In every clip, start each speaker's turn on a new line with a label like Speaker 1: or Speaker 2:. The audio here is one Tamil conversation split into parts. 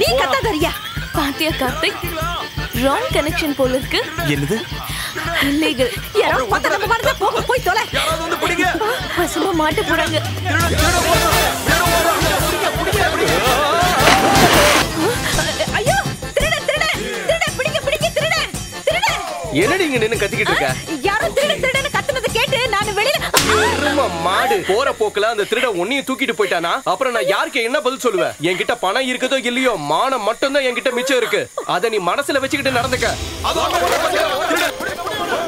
Speaker 1: நீ கத்தாதறியா?
Speaker 2: பாத்தியா கார்த்திக், ராங் கனெக்ஷன் போல இருக்கு.
Speaker 3: என்னது?
Speaker 2: இல்லீகல்.
Speaker 1: யாரோ பத்த நம்ம வரத போய் தொலை.
Speaker 3: யாராவது வந்து பிடிங்க.
Speaker 2: பசுமா மாட்ட போறாங்க.
Speaker 1: ஐயோ திருட திருட திருட பிடிங்க பிடிங்க திருட திருட.
Speaker 3: என்னடி இங்க நின்னு கத்திக்கிட்டு இருக்க?
Speaker 1: யாரோ திருடன்னு கத்துனது கேட்டு நான் வெளியில
Speaker 3: எரும மாடு போற போக்குல அந்த திருட உன்னையும் தூக்கிட்டு போயிட்டானா அப்புறம் நான் யாருக்கு என்ன பதில் சொல்லுவேன்? என்கிட்ட பணம் இருக்குதோ இல்லையோ, மானம் மட்டும் தான் என்கிட்ட மிச்சம் இருக்கு. அத நீ மனசுல வச்சுக்கிட்டு நடந்துக்க.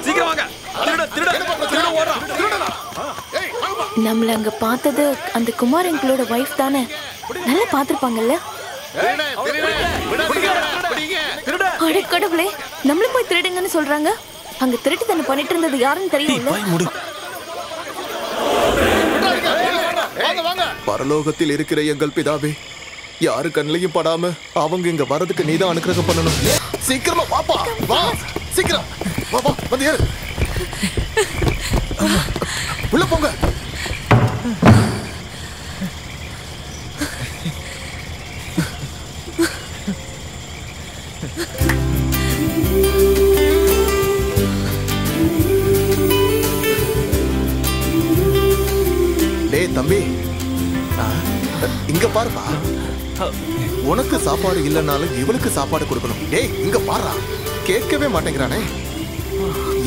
Speaker 3: சீக்கிரம் வாங்க. திருட திருட திருட ஓடுறான். திருடனா?
Speaker 2: நம்மள அங்க பார்த்தது அந்த குமார் எங்களோட வைஃப் தானே? நல்லா பாத்துருப்பாங்கல்ல? அட கடவுளே, நம்மள போய் திருடுங்கன்னு சொல்றாங்க. அங்க திருட்டு தானே பண்ணிட்டு இருந்தது யாருன்னு தெரியல.
Speaker 4: பரலோகத்தில் இருக்கிற எங்கள் பிதாவே, யாரு கண்ணிலையும் படாம அவங்க இங்க வரதுக்கு நீதான் அனுக்கிரகம் பண்ணணும். சீக்கிரமா வாப்பா, வா சீக்கிரம் வா வா வந்து ஏறு. உள்ள போங்க. டேய் தம்பி, இங்க பாருப்பா. உனக்கு சாப்பாடு இல்லைன்னாலும் இவளுக்கு சாப்பாடு கொடுக்கணும். டேய் இங்க பாருடா, கேட்கவே மாட்டேங்கிறானே.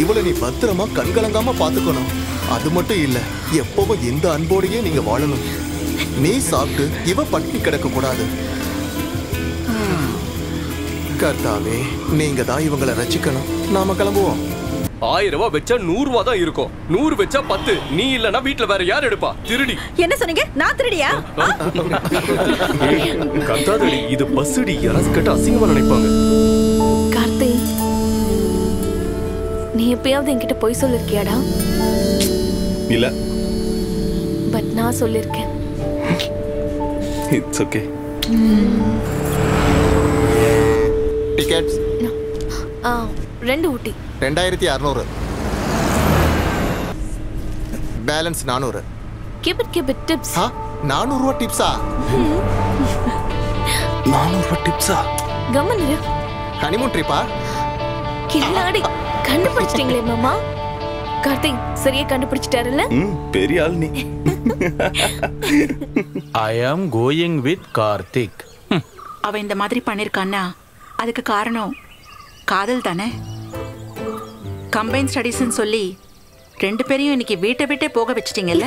Speaker 4: இவளை நீ பத்திரமா கண்கலங்காம பாத்துக்கணும். அது மட்டும் இல்ல, எப்பவும் இந்த அன்போடையே நீங்க வாழணும். நீ சாப்பிட்டு இவ பட்டினி கிடக்க கூடாது. கர்த்தாவே, நீங்க தான் இவங்களை ரசிக்கணும். நாம கிளம்புவோம்.
Speaker 3: 1000 ரூபாய் வச்சா 100 ரூபாய் தான் இருக்கும். 100 வச்சா 10. நீ இல்லனா வீட்ல வேற யார் எடுப்பா? திருடி.
Speaker 1: என்ன சொன்னீங்க? நான் திருடியா?
Speaker 3: கத்தாதடி, இது பஸ்டி. யாராவது கேட்டா அசிங்கமா நினைப்பாங்க.
Speaker 2: கார்த்திக், நீ எப்பயாவது என்கிட்ட போய் சொல்லிருக்கியாடா?
Speaker 5: இல்ல.
Speaker 2: பட் நான் சொல்லிருக்கேன்.
Speaker 5: It's okay.
Speaker 4: Tickets
Speaker 2: 2 Ooty
Speaker 4: 2600. Balance 400.
Speaker 2: keep it tips.
Speaker 4: 400 ரூபாய் டிப்ஸா?
Speaker 5: 400 ரூபாய் டிப்ஸா?
Speaker 2: கம்மன் இரு.
Speaker 4: ஹனிமூன் ட்ரிப்பா?
Speaker 2: கில்லாடி, கண்டுபிடிச்சிட்டீங்களே மாமா. கார்த்திக் சரியா கண்டுபிடிச்சிட்டாருல்ல?
Speaker 5: பெரிய ஆள் நீ.
Speaker 6: I am going with Karthik.
Speaker 7: அவ இந்த மாதிரி பண்ணிருக்கான்னா அதுக்கு காரணம் காதல் தானே. கம்பைன் ஸ்டடீஸ்னு சொல்லி 2 பேரையும் இன்னைக்கு வீட்டை விட்டே போக வச்சிட்டீங்கல்ல.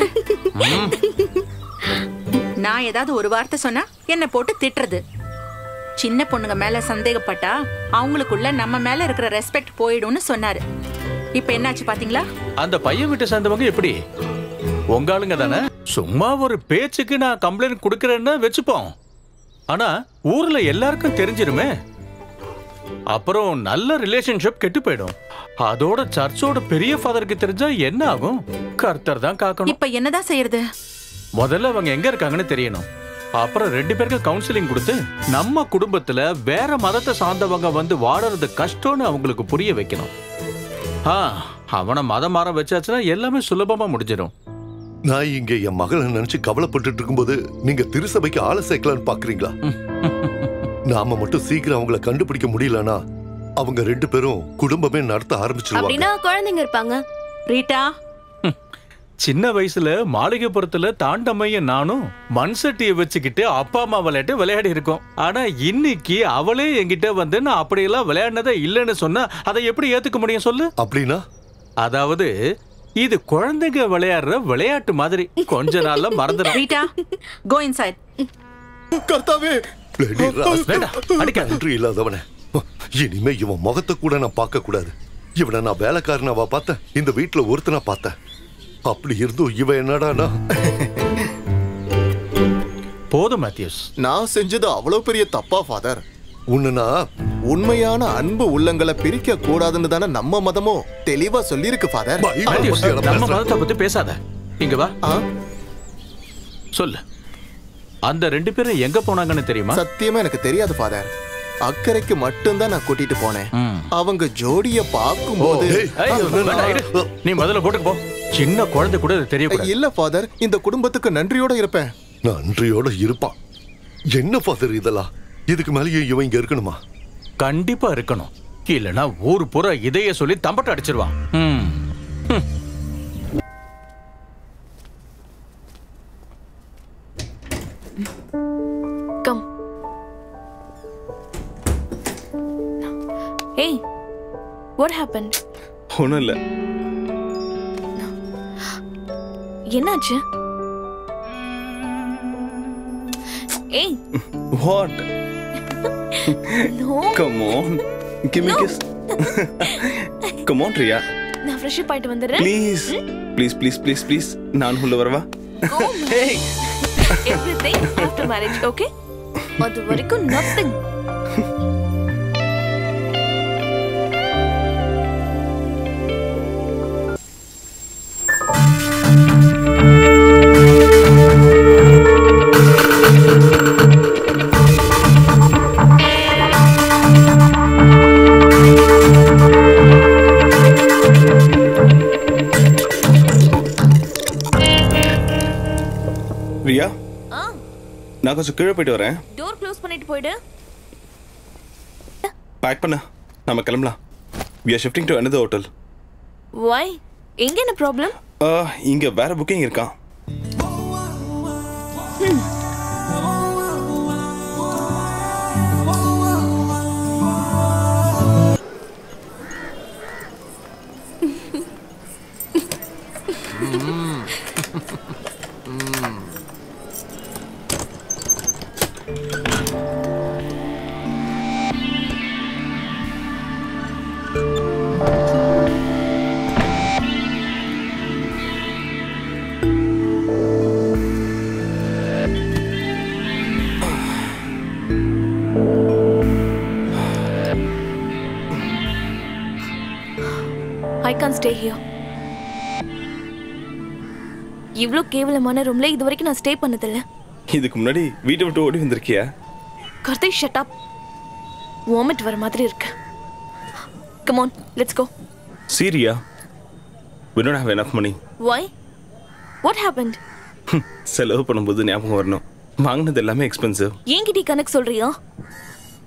Speaker 7: நான் ஏதாவது ஒரு வார்த்தை சொன்னா என்ன போட்டு திட்டுறது. சின்ன பொண்ணுங்க மேல சந்தேகப்பட்டா அவங்களுக்குள்ள நம்ம மேல இருக்கிற ரெஸ்பெக்ட் போயிடும்னு சொன்னாரு. இப்ப என்னாச்சு பாத்தீங்களா?
Speaker 6: அந்த பையன் வீட்டை சேர்ந்தவங்க எப்படி? உங்க ஆளுங்க தானே? சும்மா ஒரு பேச்சுக்கு நான் கம்ப்ளைண்ட் கொடுக்கறேன்னு வச்சுப்போம். ஆனா ஊர்ல எல்லாருக்கும் தெரிஞ்சிருமே. அப்புறம் நல்ல ரிலேஷன்ஷிப் கெட்டு போயிடும். அதோட சர்ச்சோட பெரிய ஃபாதருக்கு தெரிஞ்சா என்ன ஆகும்? கர்த்தர் தான் காக்கணும்.
Speaker 7: இப்ப என்னதான் செய்யறது?
Speaker 6: முதல்ல அவங்க எங்க இருக்காங்கன்னு தெரியணும். அப்புறம் 2 பேருக்கு கவுன்சிலிங் கொடுத்து நம்ம குடும்பத்துல வேற மதத்தை சார்ந்தவங்க வந்து வாழறது கஷ்டம்னு அவங்களுக்கு புரிய வைக்கணும். அவனை மதம் மாற வச்சாச்சுன்னா எல்லாமே சுலபமா முடிஞ்சிடும்.
Speaker 8: நான் இங்க என் மகளை நினைச்சு கவலைப்பட்டு இருக்கும்போது நீங்க திருசபைக்கு ஆளை சேர்க்கலான்னு பாக்குறீங்களா? நாம மட்டும் சீக்கிரம் அவங்கள கண்டுபிடிக்க முடியலனா அவங்க 2 பேரும் குடும்பமே நடத்த ஆரம்பிச்சிருவாங்க.
Speaker 2: அப்படினா குழந்தைங்க இருப்பாங்க.
Speaker 7: ரீட்டா,
Speaker 6: சின்ன வயசுல மாளிகைப்புறத்துல தாண்டம்மையும் நானும் மண் சட்டியை வச்சுக்கிட்டு அப்பா அம்மா விளையாடி இருக்கோம். ஆனா இன்னைக்கு அவளே என்கிட்ட வந்து நான் அப்படியெல்லாம் விளையாடினதே இல்லைன்னு சொன்னா அதை எப்படி ஏத்துக்க முடியும் சொல்லு?
Speaker 8: அப்படின்னா
Speaker 6: அதாவது இது குழந்தைங்க விளையாடுற விளையாட்டு மாதிரி கொஞ்ச நாள்ல மறந்துடும்.
Speaker 7: Rita, go inside.
Speaker 8: கர்த்தாவே, நன்றி இல்லாதவனே. இனிமே இவன் முகத்தை கூட நான் பார்க்க கூடாது. இவனை நான் வேலைக்காரனாவா பார்த்தேன், இந்த வீட்டுல ஒருத்தனா பார்த்தேன். அப்படி இருந்தும் இவன் என்னடானா?
Speaker 6: போதும் மேத்யூஸ்,
Speaker 4: நான் செஞ்சது அவ்வளவு பெரிய தப்பா ஃபாதர்?
Speaker 8: உன்னா
Speaker 4: உண்மையான அன்பு உள்ளங்களை பிரிக்க கூடாதுன்னு தானே நம்ம மதமும் தெளிவா சொல்லி இருக்கு ஃபாதர்.
Speaker 6: நம்ம மதத்தை பத்தி பேசாத. இங்க வா, சொல்லு. அந்த 2 பேரும் எங்க போனாங்கன்னு தெரியுமா?
Speaker 4: சத்தியமா எனக்கு தெரியாது ஃபாதர். அக்கறைக்கு மட்டும்தான் நான் கூட்டிட்டு போனேன். அவங்க ஜோடிய பார்க்கும்போது
Speaker 6: நீ முதல்ல போட்டுக்கு போ. சின்ன குழந்தை கூட தெரியக்கூடாது.
Speaker 4: இல்ல ஃபாதர், இந்த குடும்பத்துக்கு நன்றியோட இருப்பேன்.
Speaker 8: நன்றியோட இருப்பான். என்ன ஃபாதர் இதெல்லாம்? இதுக்கு மேலேயே இவன் இங்க இருக்கணுமா?
Speaker 6: கண்டிப்பா இருக்கணும். இல்லனா ஊர் பூரா இதைய சொல்லி தம்பட்ட அடிச்சிருவான்.
Speaker 2: கம். Hey, what happened?
Speaker 5: ஒண்ணும் இல்ல.
Speaker 2: என்னாச்சு? Hey.
Speaker 5: What?
Speaker 2: No.
Speaker 5: Come on. Give me a kiss. Come on, Riya.
Speaker 2: நான் ஃப்ரெஷ் அப் ஆயிட்டு வந்துறேன்.
Speaker 5: Please. Please, please, please, please. நான் உள்ள வரவா? Hey.
Speaker 2: Everything after marriage, okay? அது வரைக்கும் nothing.
Speaker 5: ரியா, நான் கொஞ்சம் கீழே போயிட்டு வரேன்.
Speaker 2: டோர் க்ளோஸ் பண்ணிட்டு போயிடு.
Speaker 5: பேக் பண்ண, நம்ம கிளம்பலாம். We are shifting to another hotel.
Speaker 2: Why? எங்க என்ன ப்ராப்ளம்?
Speaker 5: இங்க வேற புக்கிங் இருக்கா?
Speaker 2: I can't stay here. இவ்ளோ கேவலமான ரூம்ல இதுவரைக்கும் நான் ஸ்டே பண்ணதில்ல.
Speaker 5: இதுக்கு முன்னாடி வீட்டை விட்டு ஓடி வந்திருக்கியா?
Speaker 2: Karthik, shut up. வாமிட் வர மாதிரி இருக்கு. Come on, let's go.
Speaker 5: See, Riya, we don't have enough money.
Speaker 2: Why? What happened?
Speaker 5: செலவு பண்ணும்போது ஞாபகம் வரணும். வாங்கினது எல்லாமே எக்ஸ்பென்சிவ்.
Speaker 2: ஏங்கிட்ட கணக்கு சொல்றியா?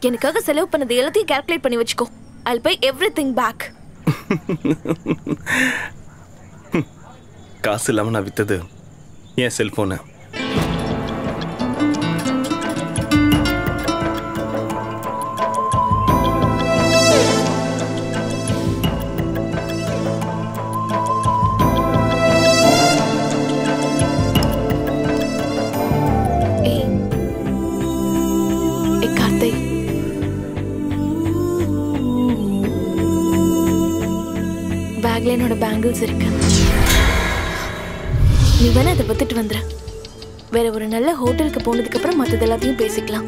Speaker 2: எனக்காக செலவு பண்ணது எல்லாத்தையும் கால்குலேட் பண்ணி வச்சுக்கோ. I'll pay everything back.
Speaker 5: காசு இல்லாம நான் வித்தது என் செல்போனை.
Speaker 2: பேக்ல என்னோட பேங்கிள்ஸ் இருக்கு. நீ வேணா அதை வித்துட்டு வந்துரு. வேற ஒரு நல்ல ஹோட்டலுக்கு போனதுக்கு அப்புறம் மற்றது எல்லாத்தையும் பேசிக்கலாம்.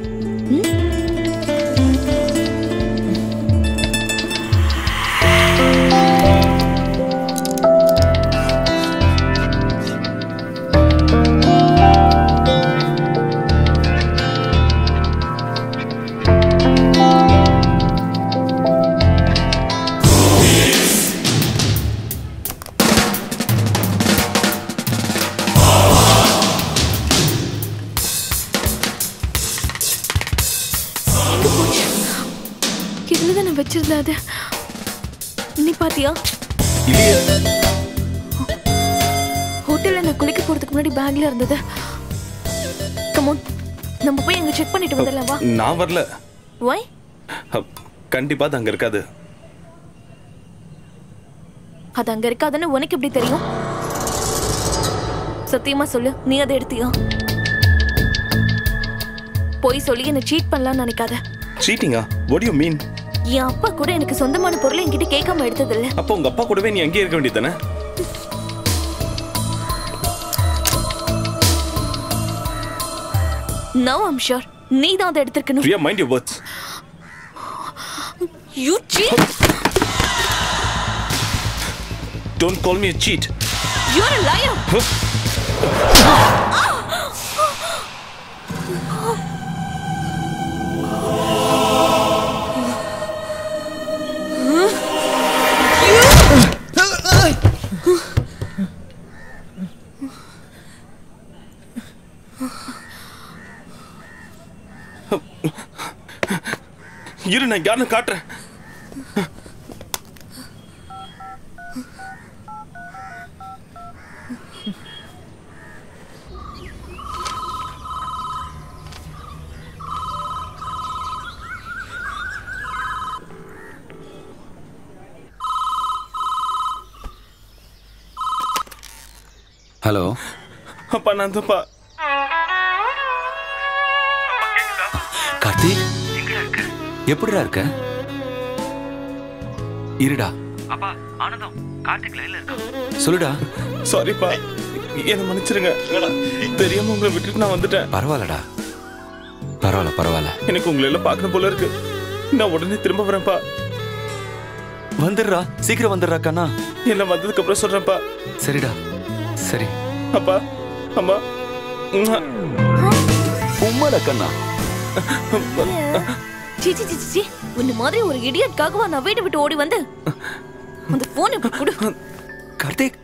Speaker 2: வச்சிருந்தாது நீ பாத்தியா? ஹோட்டல்ல நான் குளிக்க போறதுக்கு முன்னாடி பேக்ல இருந்தது. கம் ஆன், நம்ம போய் அங்க செக் பண்ணிட்டு வந்துடலாம் வா.
Speaker 5: நான் வரல.
Speaker 2: Why?
Speaker 5: கண்டிப்பா அது அங்க இருக்காது.
Speaker 2: அது அங்க இருக்காதுன்னு உனக்கு எப்படி தெரியும்? சத்தியமா சொல்லு, நீ அதை எடுத்தியா? போய் சொல்லி என்ன சீட் பண்ணலாம்னு நினைக்காத.
Speaker 5: சீட்டிங்கா? What do you mean?
Speaker 2: என் அப்பா கூட எனக்கு சொந்தமான பொருளை என்கிட்ட கேட்காம எடுத்தது இல்ல.
Speaker 5: அப்போ உங்க அப்பா கூடவே நீ அங்கே இருக்க வேண்டியதானே?
Speaker 2: Now I'm sure நீ தான் அதை எடுத்துக்கணும்.
Speaker 5: Priya, mind your words.
Speaker 2: You cheat.
Speaker 5: Don't call me a cheat.
Speaker 2: You're a liar.
Speaker 5: இரு நான் யாருன்னு காட்டுறேன்.
Speaker 9: ஹலோ
Speaker 5: அப்பா நான் தப்பா.
Speaker 9: கார்த்திக் எப்படிடா இருக்க? இருடா.
Speaker 10: அப்பா ஆனந்தம் கார்த்திக் லைன்ல இருக்கான்.
Speaker 9: சொல்லுடா.
Speaker 5: சாரிப்பா, என்ன மன்னிச்சிருங்க. தெரியாம உங்களை விட்டுட்டு நான் வந்துட்டேன்.
Speaker 9: பரவாயில்லடா, பரவாயில்ல பரவாயில்ல.
Speaker 5: எனக்கு உங்களை எல்லாம் பார்க்கணும் போல இருக்கு. நான் உடனே திரும்ப வரேன்ப்பா.
Speaker 9: வந்துடுறா, சீக்கிரம் வந்துடுறா கண்ணா.
Speaker 5: எல்லாம் வந்ததுக்கு அப்புறம் சொல்றேன்ப்பா.
Speaker 9: சரிடா சரி.
Speaker 5: அப்பா அம்மா
Speaker 9: உம்மாடா கண்ணா.
Speaker 2: சி சி சி சி, உன்ன மாதிரி ஒரு இடியட்காகவா நான் வீட்டை விட்டு ஓடி வந்து அந்த போன் இப்ப கொடு.
Speaker 9: கார்த்திக்